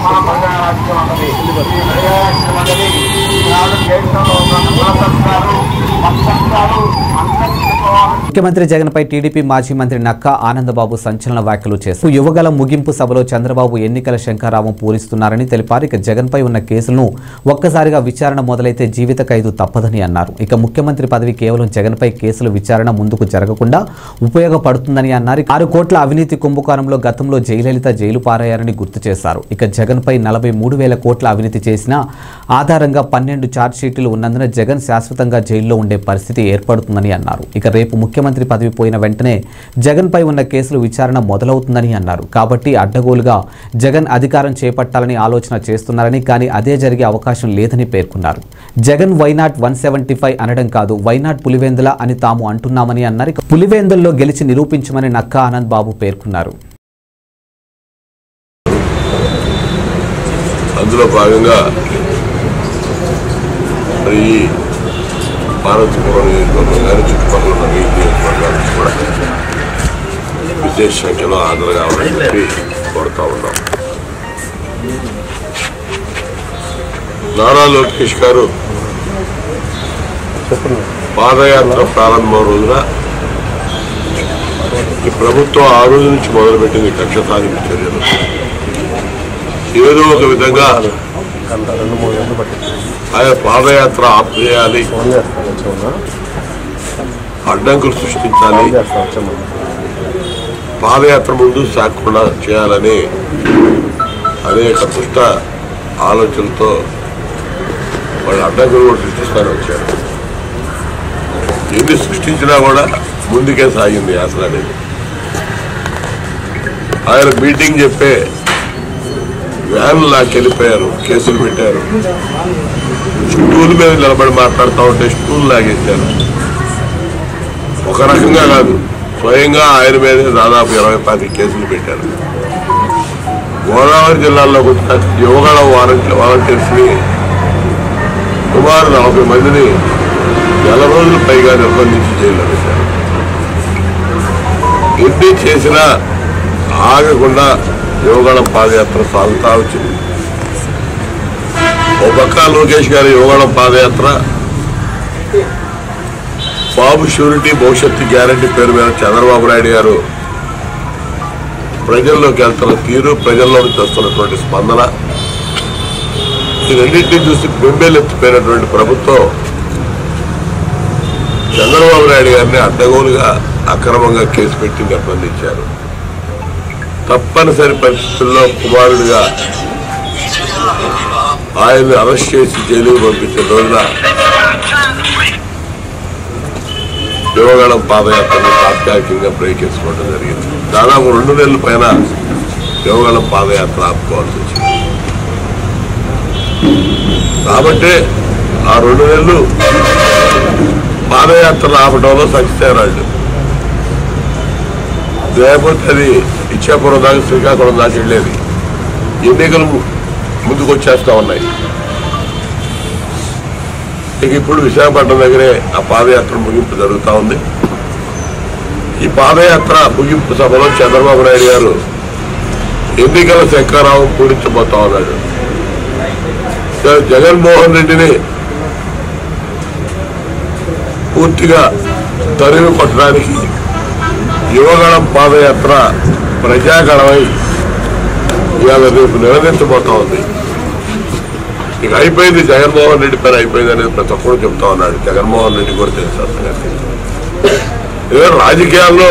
మన ప్రజానాట్య మండలి. ఈ ప్రజానాట్య మండలి ఈనాడు దేశంలో ఉన్న కుల సంఘాలు, మత సంఘాలు అందరికీ ముఖ్యమంత్రి జగన్పై టీడీపీ మాజీ మంత్రి నక్కా ఆనందబాబు సంచలన వ్యాఖ్యలు చేశారు. యువగల ముగింపు సభలో చంద్రబాబు ఎన్నికల శంఖారావం పూరిస్తున్నారని తెలిపారు. ఇక జగన్పై ఉన్న కేసులను ఒక్కసారిగా విచారణ మొదలైతే జీవిత ఖైదు తప్పదని అన్నారు. ఇక ముఖ్యమంత్రి పదవి కేవలం జగన్పై కేసుల విచారణ ముందుకు జరగకుండా ఉపయోగపడుతుందని అన్నారు. 6 కోట్ల అవినీతి కుంభకోణంలో గతంలో జయలలిత జైలు పారాయారని గుర్తు చేశారు. ఇక జగన్పై 43,000 కోట్ల అవినీతి చేసిన ఆధారంగా 12 ఛార్జ్షీట్లు ఉన్నందున జగన్ శాశ్వతంగా జైల్లో ఉండే పరిస్థితి ఏర్పడుతుందని అన్నారు. ఇక రేపు ముఖ్యమంత్రి పదవి పోయిన వెంటనే జగన్పై ఉన్న కేసులు విచారణ మొదలవుతుందని అన్నారు. కాబట్టి అడ్డగోలుగా జగన్ అధికారం చేపట్టాలని ఆలోచన చేస్తున్నారని, కానీ అదే జరిగే అవకాశం లేదని పేర్కొన్నారు. జగన్ వైనాట్ 175 అనడం కాదు, వైనాట్ పులివెందుల అని తాము అంటున్నామని అన్నారు. పులివెందుల్లో గెలిచి నిరూపించమని నక్కా ఆనంద్ బాబు పేర్కొన్నారు. అందులో భాగంగా పార్వతీపురం నియోజకవర్గం గారి చుట్టుపక్కల ఉన్న నియోజకవర్గాలకు కూడా విశేష సంఖ్యలో హాజరు కావాలని చెప్పి కోరుతా ఉన్నాం. నారా లోకేష్ గారు పాదయాత్ర ప్రారంభం రోజున ఈ ప్రభుత్వం ఆ రోజు నుంచి మొదలుపెట్టింది కక్ష సాధింపు చర్యలు. ఏదో ఒక విధంగా ఆయన పాదయాత్ర ఆపేయాలి, అడ్డంకులు సృష్టించాలి, పాదయాత్ర ముందు సాగకుండా చేయాలని అనేక దుష్ట ఆలోచనలతో వాళ్ళు అడ్డంకులు కూడా సృష్టిస్తూనే వచ్చారు. ఎన్ని సృష్టించినా కూడా ముందుకే సాగింది యాత్ర అనేది. ఆయన మీటింగ్ చెప్పే వ్యాన్లు లాకెళ్ళిపోయారు, కేసులు పెట్టారు. స్టూల్ మీద నిలబడి మాట్లాడుతూ ఉంటే స్టూల్ లాగేశారు. ఒక రకంగా కాదు, స్వయంగా ఆయన మీదే దాదాపు 20-25 కేసులు పెట్టారు. గోదావరి జిల్లాలో యువగళ వాలంటీర్స్ని సుమారు 40 మందిని 40 రోజులు పైగా నిర్బంధించి జైల్లో పెట్టారు. ఎన్ని చేసినా ఆగకుండా యువగళం పాదయాత్ర సాగుతా వచ్చింది. ఓ పక్క లోకేష్ గారి యువగళం పాదయాత్ర బాబు షూరిటీ భవిష్యత్తు గ్యారంటీ పేరు మీద చంద్రబాబు నాయుడు గారు ప్రజల్లోకి వెళ్తున్న తీరు, ప్రజల్లో నుంచి వస్తున్నటువంటి స్పందన, ఈ రెండింటినీ చూసి బెంబేలెత్తిపోయినటువంటి ప్రభుత్వం చంద్రబాబు నాయుడు గారిని అడ్డగోలుగా అక్రమంగా కేసు పెట్టి నిర్బంధించారు. తప్పనిసరి పరిస్థితుల్లో కుమారుడిగా ఆయన్ని అరెస్ట్ చేసి జైలుకు పంపించిన రోజున యువగళం పాదయాత్రను తాత్కాలికంగా బ్రేక్ వేసుకోవడం జరిగింది. దాదాపు 2 నెలల పైన యువగళం పాదయాత్ర ఆపుకోవాల్సి వచ్చింది. కాబట్టి ఆ 2 నెలలు పాదయాత్రను ఆపడంలో సక్సెస్ అయినాడు. లేకపోతే అది ఇచ్చాపురం దాకా శ్రీకాకుళం దాకా వెళ్ళేది. ఎన్నికలు ముందుకు వచ్చేస్తా ఉన్నాయి. ఇక ఇప్పుడు విశాఖపట్నం దగ్గరే ఆ పాదయాత్ర ముగింపు జరుగుతూ ఉంది. ఈ పాదయాత్ర ముగింపు సభలో చంద్రబాబు నాయుడు గారు ఎన్నికల శంఖారావం పూరించబోతా ఉన్నాడు. జగన్మోహన్ రెడ్డిని పూర్తిగా తరిమి కొట్టడానికి యువగళం పాదయాత్ర ప్రజాగళమై ఇవాళ రేపు నిలదీర్చబోతా ఉంది. ఇక అయిపోయింది, జగన్మోహన్ రెడ్డి పైన అయిపోయింది అనేది ప్రతి ఒక్కరు చెప్తా ఉన్నాడు. జగన్మోహన్ రెడ్డి కూడా తెలుసు సంగతి. ఇదే రాజకీయాల్లో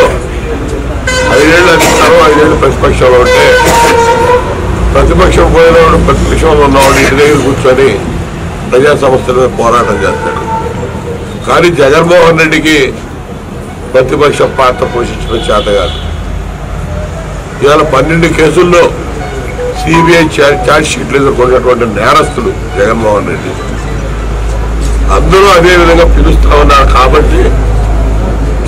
5 ఏళ్ళు అధికారం, 5 ఏళ్ళు ప్రతిపక్షంలో ఉంటే ప్రతిపక్షం పోయినవాడు, ప్రతిపక్షంలో ఉన్నవాడు ఇంటి దగ్గర కూర్చొని ప్రజా సమస్యల మీద పోరాటం చేస్తాడు. కానీ జగన్మోహన్ రెడ్డికి ప్రతిపక్ష పాత్ర పోషించడం చేత కాదు. ఇవాళ 12 కేసుల్లో సిబిఐ ఛార్జ్షీట్లు ఎదుర్కొన్నటువంటి నేరస్తులు జగన్మోహన్ రెడ్డి. అందరూ అదే విధంగా పిలుస్తా ఉన్నారు. కాబట్టి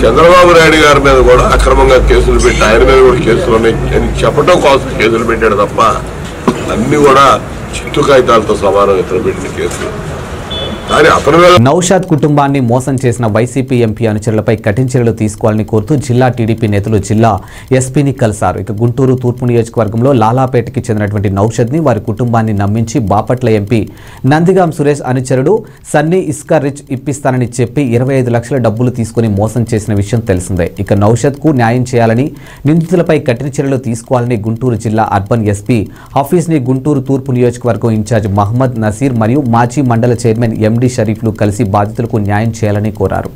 చంద్రబాబు నాయుడు గారి మీద కూడా అక్రమంగా కేసులు పెట్టి ఆయన మీద కూడా కేసులు ఉన్నాయి అని చెప్పడం కోసం కేసులు పెట్టాడు తప్ప అన్ని కూడా చిత్తు కాగితాలతో సమానం ఇతర పెట్టిన కేసులు. కానీ అతని మీద నౌషాద్ కుటుంబాన్ని మోసం చేసిన వైసీపీ ఎంపీ అనుచరులపై కఠిన చర్యలు తీసుకోవాలని కోరుతూ జిల్లా టీడీపీ నేతలు జిల్లా ఎస్పీని కలిశారు. ఇక గుంటూరు తూర్పు నియోజకవర్గంలో లాలాపేటకి చెందినటువంటి నౌషాద్ని వారి కుటుంబాన్ని నమ్మించి బాపట్ల ఎంపీ నందిగాం సురేష్ అనుచరుడు సన్నీ ఇస్కా రిచ్ ఇప్పిస్తానని చెప్పి 25 లక్షల డబ్బులు తీసుకుని మోసం చేసిన విషయం తెలిసిందే. ఇక నౌషాద్కు న్యాయం చేయాలని, నిందితులపై కఠిన చర్యలు తీసుకోవాలని గుంటూరు జిల్లా అర్బన్ ఎస్పీ ఆఫీస్ని గుంటూరు తూర్పు నియోజకవర్గం ఇన్ఛార్జ్ మహమ్మద్ నసీర్ మరియు మాజీ మండల చైర్మన్ ఎండి షరీఫ్లు కలిసి బాధితులకు న్యాయం చేయాలని కోరారు.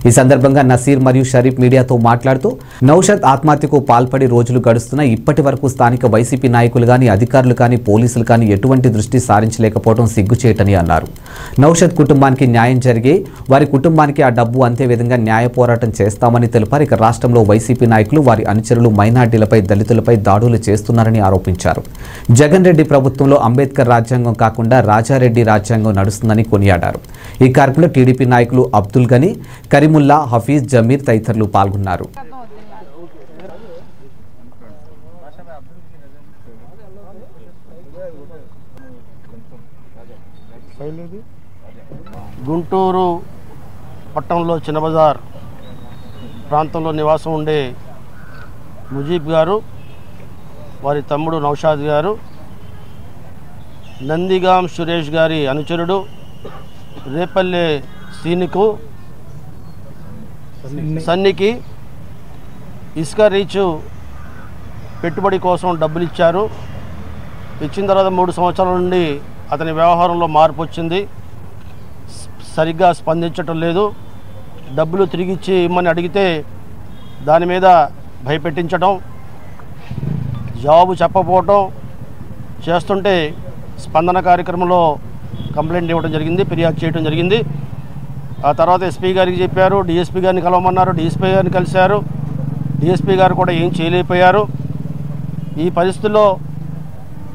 ఈ సందర్భంగా నసీర్ మరియు షరీఫ్ మీడియాతో మాట్లాడుతూ నౌషాద్ ఆత్మహత్యకు పాల్పడి రోజులు గడుస్తున్నా ఇప్పటి వరకు స్థానిక వైసీపీ నాయకులు కానీ, అధికారులు కానీ, పోలీసులు కానీ ఎటువంటి దృష్టి సారించలేకపోవడం సిగ్గుచేటని అన్నారు. నౌషాద్ కుటుంబానికి న్యాయం జరిగే వారి కుటుంబానికి ఆ డబ్బు అంతే విధంగా న్యాయ పోరాటం చేస్తామని తెలిపారు. ఇక రాష్ట్రంలో వైసీపీ నాయకులు, వారి అనుచరులు మైనార్టీలపై, దళితులపై దాడులు చేస్తున్నారని ఆరోపించారు. జగన్ రెడ్డి ప్రభుత్వంలో అంబేద్కర్ రాజ్యాంగం కాకుండా రాజారెడ్డి రాజ్యాంగం నడుస్తుందని కొనియాడారు. ఈ కార్యక్రమంలో టీడీపీ నాయకులు అబ్దుల్ గనీ, కరీముల్లా, హఫీజ్, జమీర్ తదితరులు పాల్గొన్నారు. గుంటూరు పట్టణంలో చిన్నబజార్ ప్రాంతంలో నివాసం ఉండే ముజీబ్ గారు, వారి తమ్ముడు నౌషాద్ గారు, నందిగాం సురేష్ గారి అనుచరుడు రేపల్లె సన్నికి ఇసుక రీచ్ పెట్టుబడి కోసం డబ్బులు ఇచ్చారు. ఇచ్చిన తర్వాత 3 సంవత్సరాల నుండి అతని వ్యవహారంలో మార్పు వచ్చింది. సరిగ్గా స్పందించటం లేదు. డబ్బులు తిరిగిచ్చి ఇమ్మని అడిగితే దాని మీద భయపెట్టించడం, జవాబు చెప్పకపోవటం చేస్తుంటే స్పందన కార్యక్రమంలో కంప్లైంట్ ఇవ్వడం జరిగింది, ఫిర్యాదు చేయడం జరిగింది. ఆ తర్వాత ఎస్పీ గారికి చెప్పారు, డిఎస్పీ గారిని కలవమన్నారు, డిఎస్పీ గారిని కలిశారు. డిఎస్పీ గారు కూడా ఏం చేయలేకపోయారు. ఈ పరిస్థితుల్లో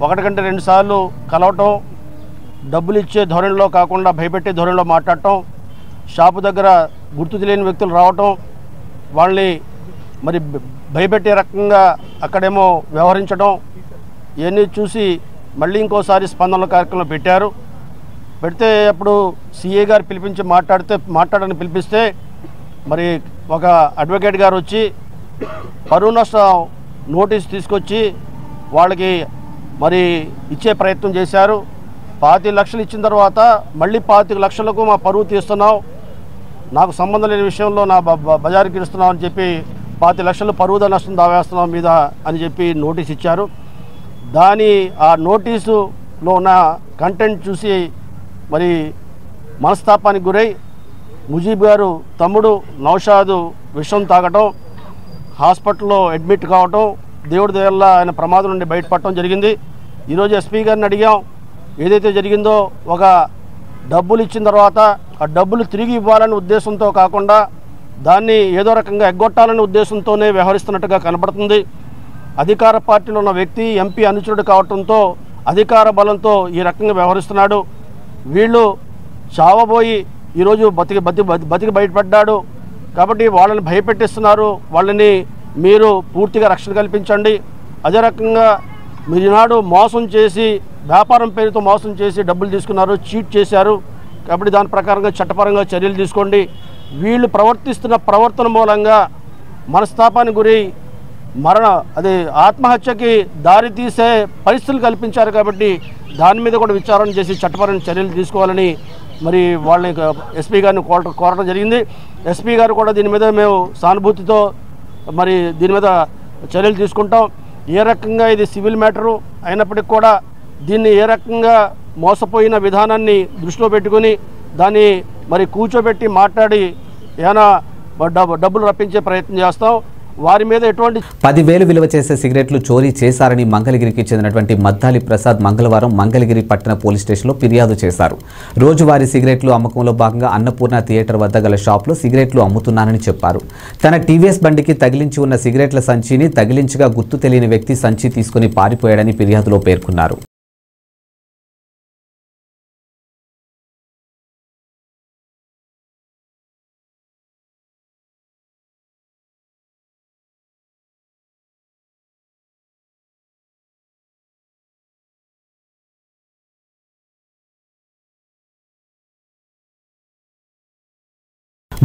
1 కంటే 2 సార్లు కలవటం, డబ్బులు ఇచ్చే ధోరణిలో కాకుండా భయపెట్టే ధోరణిలో మాట్లాడటం, షాపు దగ్గర గుర్తు తెలియని వ్యక్తులు రావటం, వాళ్ళని మరి భయపెట్టే రకంగా అక్కడేమో వ్యవహరించడం, ఇవన్నీ చూసి మళ్ళీ ఇంకోసారి స్పందనల కార్యక్రమం పెట్టారు. పెడితే అప్పుడు సిఏ గారు మాట్లాడని పిలిపిస్తే మరి ఒక అడ్వకేట్ గారు వచ్చి పరువు నష్టం నోటీస్ తీసుకొచ్చి వాళ్ళకి మరి ఇచ్చే ప్రయత్నం చేశారు. 25 లక్షలు ఇచ్చిన తర్వాత మళ్ళీ 25 లక్షలకు మా పరువు తీస్తున్నావు, నాకు సంబంధం లేని విషయంలో నా బజారుకి ఇస్తున్నావు అని చెప్పి 25 లక్షలు పరువు నష్టం దావేస్తున్నాం మీద అని చెప్పి నోటీస్ ఇచ్చారు. ఆ నోటీసులో ఉన్న కంటెంట్ చూసి మరి మనస్తాపానికి గురై ముజీబ్ గారు తమ్ముడు నౌషాద్ విషం తాగటం, హాస్పిటల్లో అడ్మిట్ కావటం, దేవుడి దయ వల్ల ఆయన ప్రమాదం నుండి బయటపడటం జరిగింది. ఈరోజు ఎస్పీ గారిని అడిగాం, ఏదైతే జరిగిందో ఒక డబ్బులు ఇచ్చిన తర్వాత ఆ డబ్బులు తిరిగి ఇవ్వాలనే ఉద్దేశంతో కాకుండా దాన్ని ఏదో రకంగా ఎగ్గొట్టాలనే ఉద్దేశంతోనే వ్యవహరిస్తున్నట్టుగా కనబడుతుంది. అధికార పార్టీలో ఉన్న వ్యక్తి ఎంపీ అనుచరుడు కావడంతో అధికార బలంతో ఈ రకంగా వ్యవహరిస్తున్నాడు. వీళ్ళు చావబోయి ఈరోజు బతికి బయటపడ్డాడు కాబట్టి వాళ్ళని భయపెట్టిస్తున్నారు. వాళ్ళని మీరు పూర్తిగా రక్షణ కల్పించండి. అదే రకంగా మీరు ఈనాడు మోసం చేసి, వ్యాపారం పేరుతో మోసం చేసి డబ్బులు తీసుకున్నారు, చీట్ చేశారు కాబట్టి దాని ప్రకారంగా చట్టపరంగా చర్యలు తీసుకోండి. వీళ్ళు ప్రవర్తిస్తున్న ప్రవర్తన మూలంగా మనస్తాపానికి గురి ఆత్మహత్యకి దారి తీసే పరిస్థితులు కల్పించారు కాబట్టి దాని మీద కూడా విచారణ చేసి చట్టపరమైన చర్యలు తీసుకోవాలని మరి వాళ్ళని ఎస్పీ గారిని కోరడం జరిగింది. ఎస్పీ గారు కూడా దీని మీద మేము సానుభూతితో మరి దీని మీద చర్యలు తీసుకుంటాం. ఏ రకంగా ఇది సివిల్ మ్యాటరు అయినప్పటికీ కూడా దీన్ని ఏ రకంగా మోసపోయిన విధానాన్ని దృష్టిలో పెట్టుకొని దాన్ని మరి కూర్చోబెట్టి మాట్లాడి ఏమైనా డబ్బులు రప్పించే ప్రయత్నం చేస్తాం. వారి మీద ఎటువంటి 10,000 విలువ చేసే సిగరెట్లు చోరీ చేశారని మంగళగిరికి చెందినటువంటి మద్దాలి ప్రసాద్ మంగళవారం మంగళగిరి పట్టణ పోలీస్ స్టేషన్లో ఫిర్యాదు చేశారు. రోజువారీ సిగరెట్లు అమ్మకంలో భాగంగా అన్నపూర్ణ థియేటర్ వద్ద గల షాప్లో సిగరెట్లు అమ్ముతున్నానని చెప్పారు. తన టీవీఎస్ బండికి తగిలించి ఉన్న సిగరెట్ల సంచిని తగిలించగా గుర్తు తెలియని వ్యక్తి సంచి తీసుకుని పారిపోయాడని ఫిర్యాదులో పేర్కొన్నారు.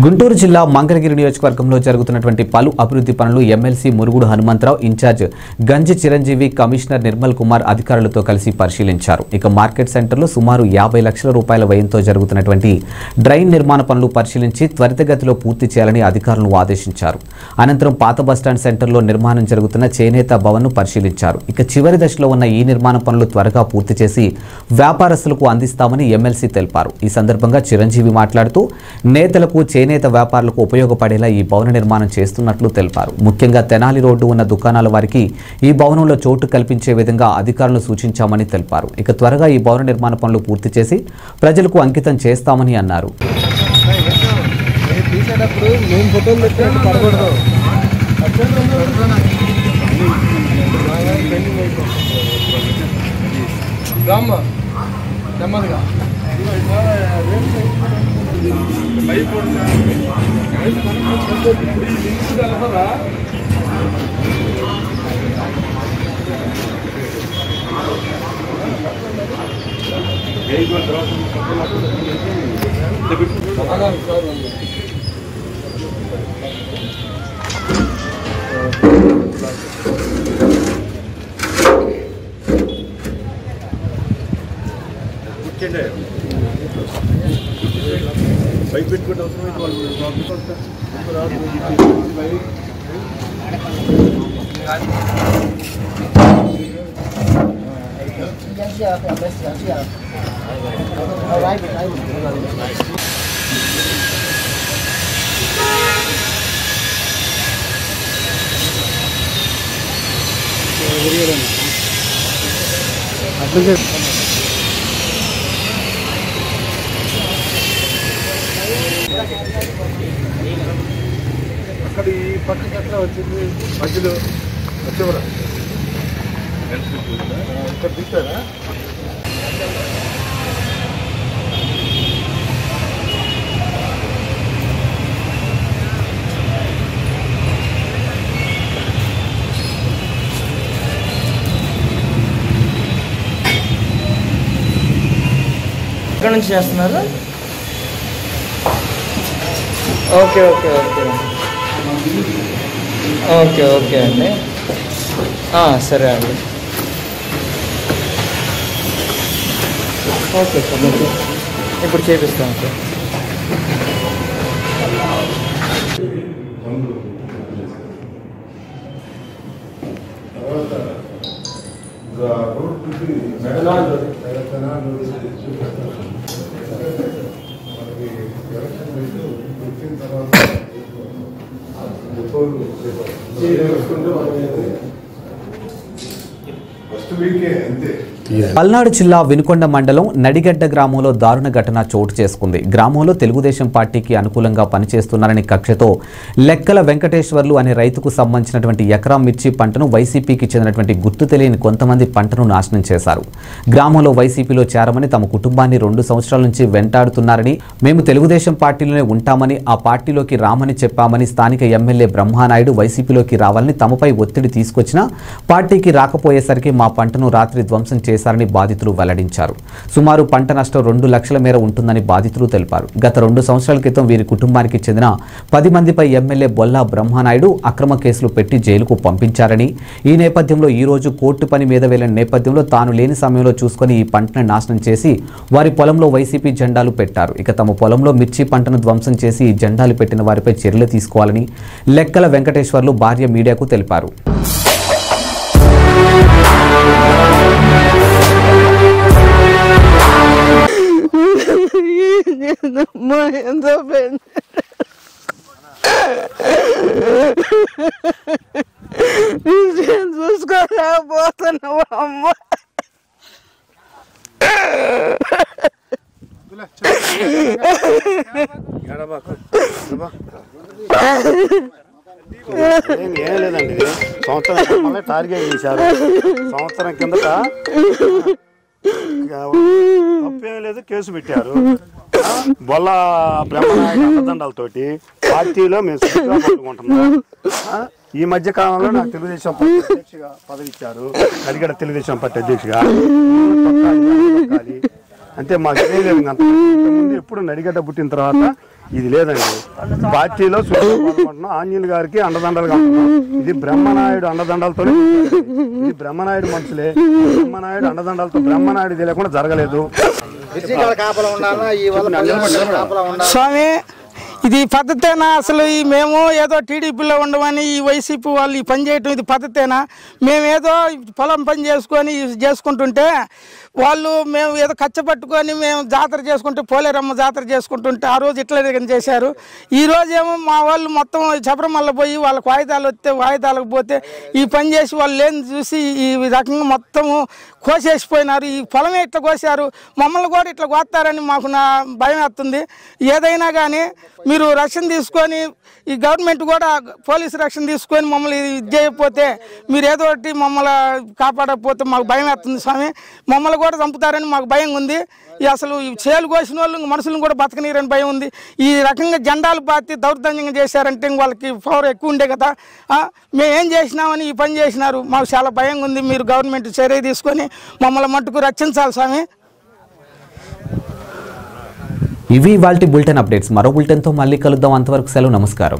గుంటూరు జిల్లా మంగళగిరి నియోజకవర్గంలో జరుగుతున్నటువంటి పలు అభివృద్ధి పనులు ఎమ్మెల్సీ మురుగుడు హనుమంతరావు, ఇన్ఛార్జ్ గంజి చిరంజీవి, కమిషనర్ నిర్మల్ కుమార్ అధికారులతో కలిసి పరిశీలించారు. ఇక మార్కెట్ సెంటర్లో సుమారు 50 లక్షల రూపాయల వ్యయంతో జరుగుతున్నటువంటి డ్రైన్ నిర్మాణ పనులు పరిశీలించి త్వరితగతిలో పూర్తి చేయాలని అధికారులను ఆదేశించారు. అనంతరం పాత బస్టాండ్ సెంటర్లో నిర్మాణం జరుగుతున్న చేనేత భవన్ను పరిశీలించారు. ఇక చివరి దశలో ఉన్న ఈ నిర్మాణ పనులు త్వరగా పూర్తి చేసి వ్యాపారస్తులకు అందిస్తామని ఎమ్మెల్సీ తెలిపారు. ఈ సందర్భంగా చిరంజీవి మాట్లాడుతూ నేతలకు చేనేత వ్యాపారులకు ఉపయోగపడేలా ఈ భవన నిర్మాణం చేస్తున్నట్లు తెలిపారు. ముఖ్యంగా తెనాలి రోడ్డు ఉన్న దుకాణాల వారికి ఈ భవనంలో చోటు కల్పించే విధంగా అధికారులు సూచించామని తెలిపారు. ఇక త్వరగా ఈ భవన నిర్మాణ పనులు పూర్తి చేసి ప్రజలకు అంకితం చేస్తామని అన్నారు. అక్కడ ఈ పక్కకి ఎట్లా వచ్చింది మధ్యలో వచ్చేవరా ఇక్కడ దిగుతారా ఎక్కడ నుంచి చేస్తున్నారు? Okay okay okay okay okay అండి, సరే అండి. ఓకే సార్, ఇప్పుడు చేపిస్తాను సార్. పల్నాడు జిల్లా వినుకొండ మండలం నడిగడ్డ గ్రామంలో దారుణ ఘటన చోటు చేసుకుంది. గ్రామంలో తెలుగుదేశం పార్టీకి అనుకూలంగా పనిచేస్తున్నారని కక్షతో లెక్కల వెంకటేశ్వర్లు అనే రైతుకు సంబంధించినటువంటి ఎకరా మిర్చి పంటను వైసీపీకి చెందినటువంటి గుర్తు తెలియని కొంతమంది పంటను నాశనం చేశారు. గ్రామంలో వైసీపీలో చేరమని తమ కుటుంబాన్ని 2 సంవత్సరాల నుంచి వెంటాడుతున్నారని, మేము తెలుగుదేశం పార్టీలోనే ఉంటామని, ఆ పార్టీలోకి రామని చెప్పామని స్థానిక ఎమ్మెల్యే బ్రహ్మానాయుడు వైసీపీలోకి రావాలని తమపై ఒత్తిడి తీసుకొచ్చినా పార్టీకి రాకపోయేసరికి మా పంటను రాత్రి ధ్వంసం చేశారని బాధితులు వెల్లడించారు. సుమారు పంట నష్టం 2 లక్షల మేర ఉంటుందని బాధితులు తెలిపారు. గత 2 సంవత్సరాల క్రితం వీరి కుటుంబానికి చెందిన 10 మందిపై ఎమ్మెల్యే బొల్లా బ్రహ్మానాయుడు అక్రమ కేసులు పెట్టి జైలుకు పంపించారని, ఈ నేపథ్యంలో ఈ రోజు కోర్టు పని మీద వెళ్లిన నేపథ్యంలో తాను లేని సమయంలో చూసుకొని ఈ పంటను నాశనం చేసి వారి పొలంలో వైసీపీ జెండాలు పెట్టారు. ఇక తమ పొలంలో మిర్చి పంటను ధ్వంసం చేసి ఈ జెండాలు పెట్టిన వారిపై చర్యలు తీసుకోవాలని లెక్కల వెంకటేశ్వర్లు భార్య మీడియాకు తెలిపారు. చూసుకోలేకపోతున్నావు అమ్మ. ఏం లేదండి, సంవత్సరం టార్గెట్ చేశారు. సంవత్సరం కిందట తప్పేం లేదు, కేసు పెట్టారు. బొల్ల బ్రహ్మనాయుడు అండదండాలతోటి పార్టీలో మేము సుఖంగా పాల్గొంటున్నాం. ఈ మధ్య కాలంలో నాకు తెలుగుదేశం పార్టీ అధ్యక్షుగా పదవి ఇచ్చారు. నడిగడ తెలుగుదేశం పార్టీ అధ్యక్షుగా అంతే. మాకు తెలియలేదు. అంతకుముందు ఎప్పుడు నడిగడ్డ పుట్టిన తర్వాత ఇది లేదండి. పార్టీలో పాల్గొంటున్నాం. ఆంజనేయులు గారికి అండదండలుగా ఉంటున్నాం. ఇది బ్రహ్మనాయుడు అండదండలతో, ఇది బ్రహ్మనాయుడు మనుషులే. బ్రహ్మనాయుడు అండదండలతో బ్రహ్మనాయుడు తెలియకుండా జరగలేదు. స్వామి ఇది పద్ధతేనా? అసలు మేము ఏదో టీడీపీలో ఉండమని ఈ వైసీపీ వాళ్ళు ఈ పని చేయటం ఇది పద్ధతేనా? మేమేదో పొలం పని చేసుకుంటుంటే వాళ్ళు మేము ఏదో కచ్చపట్టుకొని మేము జాతర చేసుకుంటే పోలేరమ్మ జాతర చేసుకుంటుంటే ఆ రోజు ఇట్లా చేశారు. ఈ రోజేమో మా వాళ్ళు మొత్తం శబరిమల పోయి వాళ్ళకి వాయిదాలు వస్తే వాయిదాలకు పోతే ఈ పని చేసి వాళ్ళు లేని చూసి ఈ రకంగా మొత్తము కోసేసిపోయినారు. ఈ పొలమే ఇట్లా కోసారు, మమ్మల్ని కూడా ఇట్లా కోస్తారని మాకు నా భయం వేస్తుంది. ఏదైనా కానీ మీరు రక్షణ తీసుకొని ఈ గవర్నమెంట్ కూడా పోలీసు రక్షణ తీసుకొని మమ్మల్ని ఇది చేయకపోతే మీరు ఏదో ఒకటి మమ్మల్ని కాపాడకపోతే మాకు భయం వేస్తుంది స్వామి. మమ్మల్ని కూడా చంపుతారని మాకు భయం ఉంది. అసలు ఈ చేలు కోసిన వాళ్ళు మనుషులను కూడా బతకనీరని భయం ఉంది. ఈ రకంగా జెండాలు పాతి దౌర్జన్యంగా చేశారంటే వాళ్ళకి పవర్ ఎక్కువ ఉండే కదా. మేము ఏం చేసినామని ఈ పని చేసినారు. మాకు చాలా భయంగా ఉంది. మీరు గవర్నమెంట్ చర్య తీసుకొని మమ్మల్ని మట్టుకు రక్షించాలి స్వామి. ఇవి ఇవాల్టి బులెటిన్ అప్డేట్స్. మరో బులెటిన్తో మళ్ళీ కలుద్దాం. అంతవరకు సెలవు, నమస్కారం.